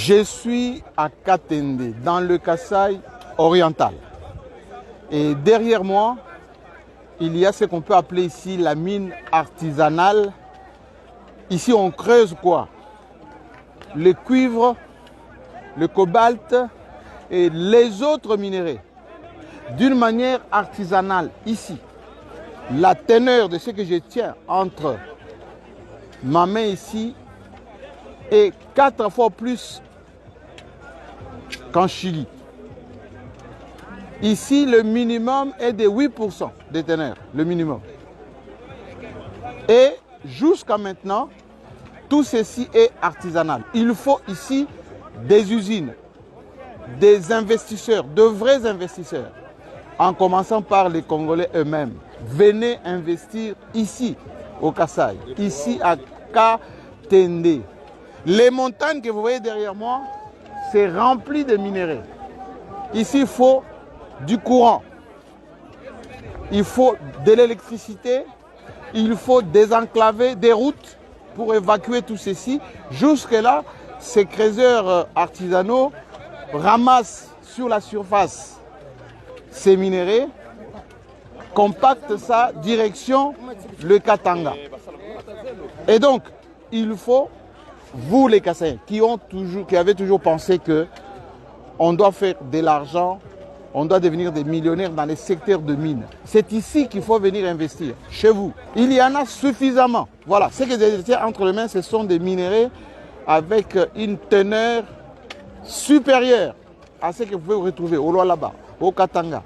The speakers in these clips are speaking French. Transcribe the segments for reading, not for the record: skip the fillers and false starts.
Je suis à Katende, dans le Kasaï oriental. Et derrière moi, il y a ce qu'on peut appeler ici la mine artisanale. Ici, on creuse quoi? Le cuivre, le cobalt et les autres minéraux. D'une manière artisanale, ici, la teneur de ce que je tiens entre ma main ici est 4 fois plus qu'en Chili. Ici, le minimum est de 8% de teneur, le minimum. Et jusqu'à maintenant, tout ceci est artisanal. Il faut ici des usines, des investisseurs, de vrais investisseurs, en commençant par les Congolais eux-mêmes. Venez investir ici, au Kasaï, ici à Katende. Les montagnes que vous voyez derrière moi, c'est rempli de minéraux. Ici, il faut du courant, il faut de l'électricité, il faut désenclaver des routes pour évacuer tout ceci. Jusque-là, ces creuseurs artisanaux ramassent sur la surface ces minéraux, compactent ça, direction le Katanga. Et donc, il faut, vous les Kassaïens, qui avez toujours pensé que on doit faire de l'argent, on doit devenir des millionnaires dans les secteurs de mines. C'est ici qu'il faut venir investir, chez vous. Il y en a suffisamment. Voilà, ce que j'ai entre les mains, ce sont des minéraux avec une teneur supérieure à ce que vous pouvez retrouver au Lualaba, au Katanga,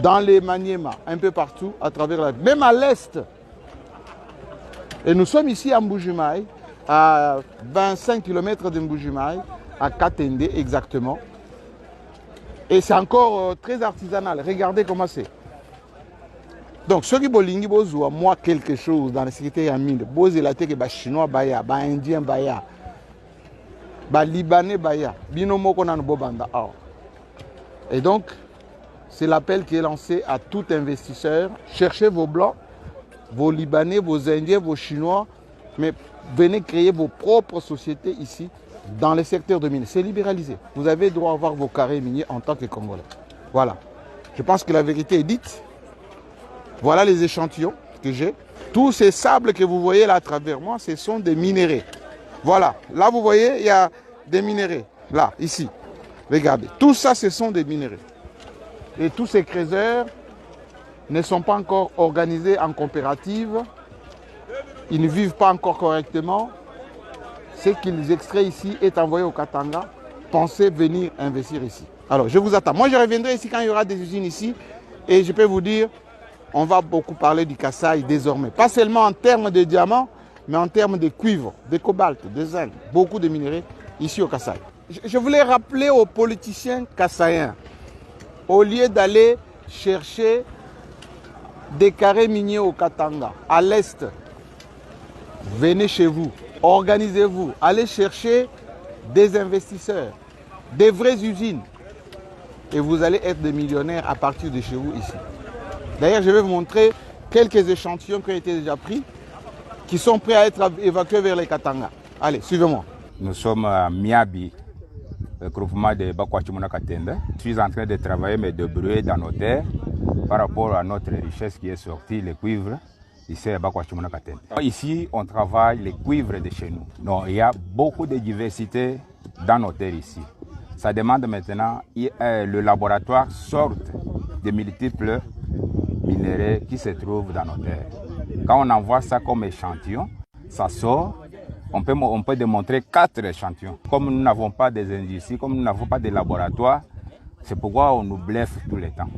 dans les Maniema, un peu partout à travers la... Même à l'est. Et nous sommes ici à Mbujimaï, à 25 km de Mbujimaï, à Katende exactement. Et c'est encore très artisanal. Regardez comment c'est. Donc, ceux qui bolingi bozo, moi quelque chose dans la sécurité à mine, bozo la tête que chinois baya, ba indien baya, ba libanais baya, binomo konan bobanda. Et donc, c'est l'appel qui est lancé à tout investisseur. Cherchez vos blancs, vos libanais, vos indiens, vos chinois, mais venez créer vos propres sociétés ici. Dans les secteurs de mine, c'est libéralisé. Vous avez droit à avoir vos carrés miniers en tant que Congolais. Voilà. Je pense que la vérité est dite. Voilà les échantillons que j'ai. Tous ces sables que vous voyez là à travers moi, ce sont des minéraux. Voilà. Là, vous voyez, il y a des minéraux. Là, ici. Regardez. Tout ça, ce sont des minéraux. Et tous ces creuseurs ne sont pas encore organisés en coopérative. Ils ne vivent pas encore correctement. Ce qu'ils extraient ici est envoyé au Katanga. Pensez venir investir ici. Alors, je vous attends. Moi, je reviendrai ici quand il y aura des usines ici. Et je peux vous dire, on va beaucoup parler du Kasaï désormais. Pas seulement en termes de diamants, mais en termes de cuivre, de cobalt, de zinc. Beaucoup de minéraux ici au Kasaï. Je voulais rappeler aux politiciens kassaïens, au lieu d'aller chercher des carrés miniers au Katanga, à l'est, venez chez vous. Organisez-vous, allez chercher des investisseurs, des vraies usines et vous allez être des millionnaires à partir de chez vous ici. D'ailleurs, je vais vous montrer quelques échantillons qui ont été déjà pris, qui sont prêts à être évacués vers les Katanga. Allez, suivez-moi. Nous sommes à Miabi, le groupement de Bakwachimuna Katende. Je suis en train de travailler, me débrouiller dans nos terres par rapport à notre richesse qui est sortie, le cuivre. Ici, ici, on travaille les cuivres de chez nous. Donc, il y a beaucoup de diversité dans nos terres ici. Ça demande maintenant que le laboratoire sorte de multiples minéraux qui se trouvent dans nos terres. Quand on envoie ça comme échantillon, ça sort. On peut démontrer 4 échantillons. Comme nous n'avons pas des industries, comme nous n'avons pas de laboratoire, c'est pourquoi on nous bluffe tout le temps.